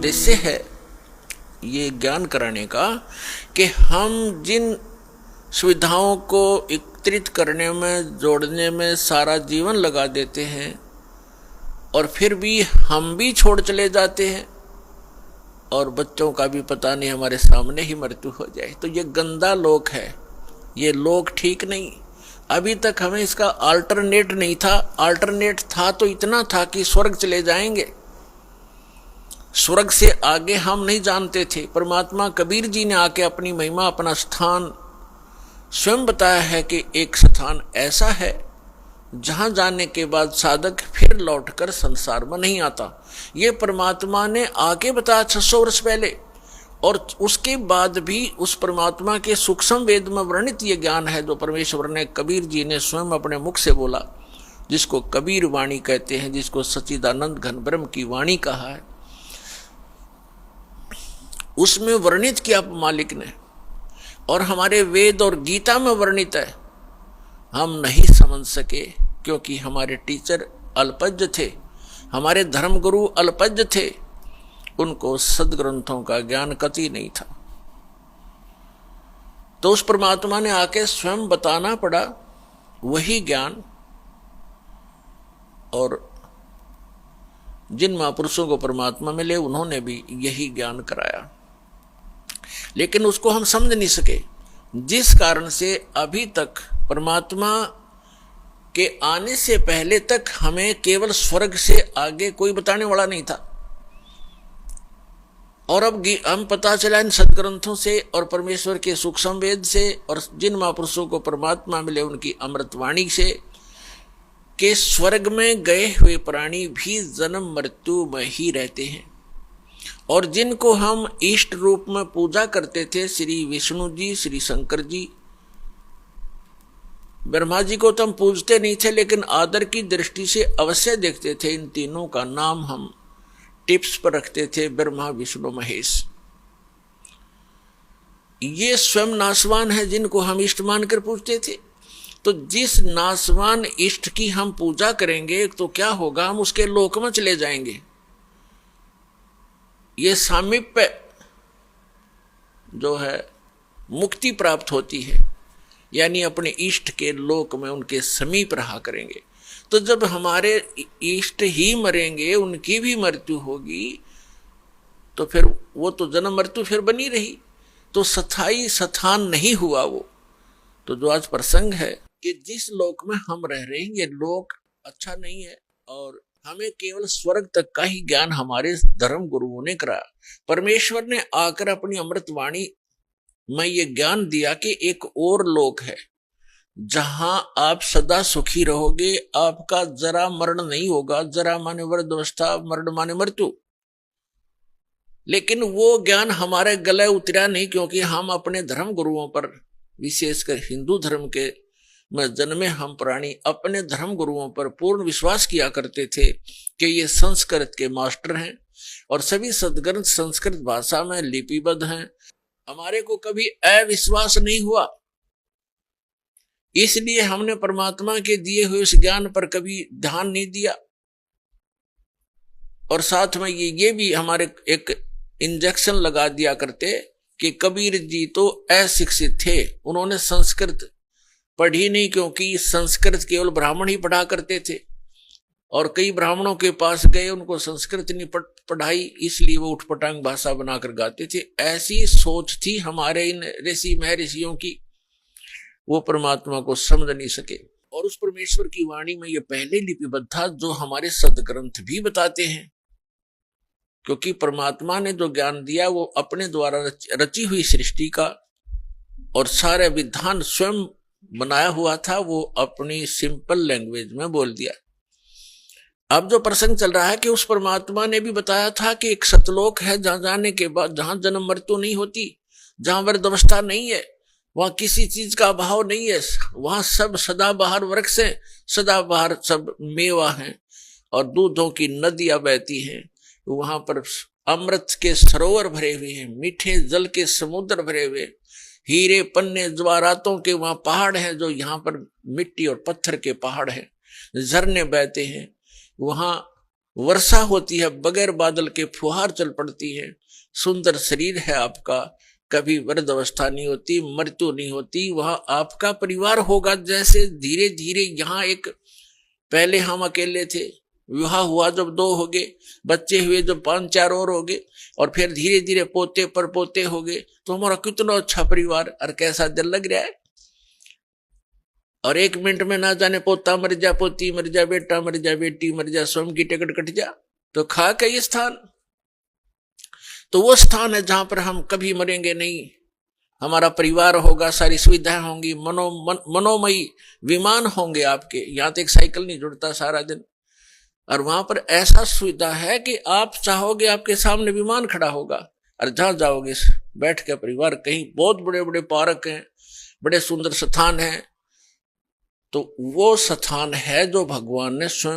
उद्देश्य है ये ज्ञान कराने का कि हम जिन सुविधाओं को एकत्रित करने में, जोड़ने में सारा जीवन लगा देते हैं और फिर भी हम भी छोड़ चले जाते हैं और बच्चों का भी पता नहीं हमारे सामने ही मृत्यु हो जाए, तो ये गंदा लोक है, ये लोक ठीक नहीं। अभी तक हमें इसका अल्टरनेट नहीं था। अल्टरनेट था तो इतना था कि स्वर्ग चले जाएंगे, स्वर्ग से आगे हम नहीं जानते थे। परमात्मा कबीर जी ने आके अपनी महिमा, अपना स्थान स्वयं बताया है कि एक स्थान ऐसा है जहां जाने के बाद साधक फिर लौटकर संसार में नहीं आता। ये परमात्मा ने आके बताया 600 वर्ष पहले, और उसके बाद भी उस परमात्मा के सूक्ष्म वेद में वर्णित ये ज्ञान है जो परमेश्वर ने, कबीर जी ने स्वयं अपने मुख से बोला, जिसको कबीर वाणी कहते हैं, जिसको सच्चिदानंद घन ब्रह्म की वाणी कहा है। उसमें वर्णित किया मालिक ने, और हमारे वेद और गीता में वर्णित है। हम नहीं समझ सके क्योंकि हमारे टीचर अल्पज्ञ थे, हमारे धर्मगुरु अल्पज्ञ थे, उनको सदग्रंथों का ज्ञान कति नहीं था। तो उस परमात्मा ने आके स्वयं बताना पड़ा वही ज्ञान, और जिन महापुरुषों को परमात्मा मिले उन्होंने भी यही ज्ञान कराया, लेकिन उसको हम समझ नहीं सके, जिस कारण से अभी तक परमात्मा के आने से पहले तक हमें केवल स्वर्ग से आगे कोई बताने वाला नहीं था। और अब हम पता चला इन सदग्रंथों से और परमेश्वर के सूक्ष्म वेद से और जिन महापुरुषों को परमात्मा मिले उनकी अमृतवाणी से, कि स्वर्ग में गए हुए प्राणी भी जन्म मृत्यु में ही रहते हैं। और जिनको हम इष्ट रूप में पूजा करते थे, श्री विष्णु जी, श्री शंकर जी, ब्रह्मा जी को तो हम पूजते नहीं थे, लेकिन आदर की दृष्टि से अवश्य देखते थे। इन तीनों का नाम हम टिप्स पर रखते थे, ब्रह्मा विष्णु महेश। ये स्वयं नासवान है जिनको हम इष्ट मानकर पूजते थे। तो जिस नासवान इष्ट की हम पूजा करेंगे तो क्या होगा, हम उसके लोक में चले जाएंगे। ये सामीप्य जो है मुक्ति प्राप्त होती है, यानी अपने इष्ट के लोक में उनके समीप रहा करेंगे। तो जब हमारे इष्ट ही मरेंगे, उनकी भी मृत्यु होगी, तो फिर वो तो जन्म मृत्यु फिर बनी रही, तो स्थायी स्थान नहीं हुआ वो। तो जो आज प्रसंग है कि जिस लोक में हम रह रहे हैं ये लोक अच्छा नहीं है, और हमें केवल स्वर्ग तक का ही ज्ञान हमारे धर्म गुरुओं ने कराया। परमेश्वर ने आकर अपनी अमृतवाणी में ये ज्ञान दिया कि एक और लोक है जहां आप सदा सुखी रहोगे, आपका जरा मरण नहीं होगा। जरा माने वृद्धावस्था, मरण माने मृत्यु। लेकिन वो ज्ञान हमारे गले उतरा नहीं, क्योंकि हम अपने धर्म गुरुओं पर, विशेषकर हिंदू धर्म के में जन्मे हम प्राणी, अपने धर्म गुरुओं पर पूर्ण विश्वास किया करते थे कि ये संस्कृत के मास्टर हैं और सभी सदग्रंथ संस्कृत भाषा में लिपिबद्ध हैं। हमारे को कभी अविश्वास नहीं हुआ, इसलिए हमने परमात्मा के दिए हुए उस ज्ञान पर कभी ध्यान नहीं दिया। और साथ में ये भी हमारे एक इंजेक्शन लगा दिया करते कि कबीर जी तो अशिक्षित थे, उन्होंने संस्कृत पढ़ी नहीं, क्योंकि संस्कृत केवल ब्राह्मण ही पढ़ा करते थे, और कई ब्राह्मणों के पास गए, उनको संस्कृत नहीं पढ़ाई, इसलिए वो उठपटांग भाषा बनाकर गाते थे। ऐसी सोच थी हमारे इन ऋषि महर्षियों की, वो परमात्मा को समझ नहीं सके। और उस परमेश्वर की वाणी में ये पहले लिपिबद्ध था, जो हमारे सदग्रंथ भी बताते हैं, क्योंकि परमात्मा ने जो ज्ञान दिया वो अपने द्वारा रची हुई सृष्टि का और सारे विधान स्वयं बनाया हुआ था, वो अपनी सिंपल लैंग्वेज में बोल दिया। अब जो प्रसंग चल रहा है कि उस परमात्मा ने भी बताया था कि एक सतलोक है जहां जाने के बाद, जहां जन्म मृत्यु नहीं होती, जहां वृद्धावस्था नहीं है, वहां किसी चीज का अभाव नहीं है, वहां सब सदाबहार वृक्ष है, सदाबहार सब मेवा है और दूधों की नदियां बहती हैं। वहां पर अमृत के सरोवर भरे हुए हैं, मीठे जल के समुद्र भरे हुए, हीरे पन्ने जवाहरातों के वहां पहाड़ हैं, जो यहाँ पर मिट्टी और पत्थर के पहाड़ हैं, झरने बहते हैं। वहां वर्षा होती है, बगैर बादल के फुहार चल पड़ती है, सुंदर शरीर है आपका, कभी वृद्ध अवस्था नहीं होती, मृत्यु नहीं होती, वहां आपका परिवार होगा। जैसे धीरे धीरे यहाँ एक, पहले हम अकेले थे, विवाह हुआ जब 2 हो गए, बच्चे हुए जब 5-4 और हो गए, और फिर धीरे धीरे पोते पर पोते हो गए, तो हमारा कितना अच्छा परिवार, और कैसा दिल लग रहा है। और 1 मिनट में ना जाने पोता मर जा, पोती मर जा, बेटा मर जा, बेटी मर जा, स्वयं की टिकट कट जा, तो खा का ये स्थान, तो वो स्थान है जहां पर हम कभी मरेंगे नहीं। हमारा परिवार होगा, सारी सुविधाएं होंगी, मनोमयी विमान होंगे आपके। यहां तो एक साइकिल नहीं जुड़ता सारा दिन, और वहां पर ऐसा सुविधा है कि आप चाहोगे आपके सामने विमान खड़ा होगा, और जहां जाओगे बैठ के परिवार, कहीं बहुत बड़े बड़े पार्क हैं, बड़े सुंदर स्थान हैं। तो वो स्थान है जो भगवान ने स्वयं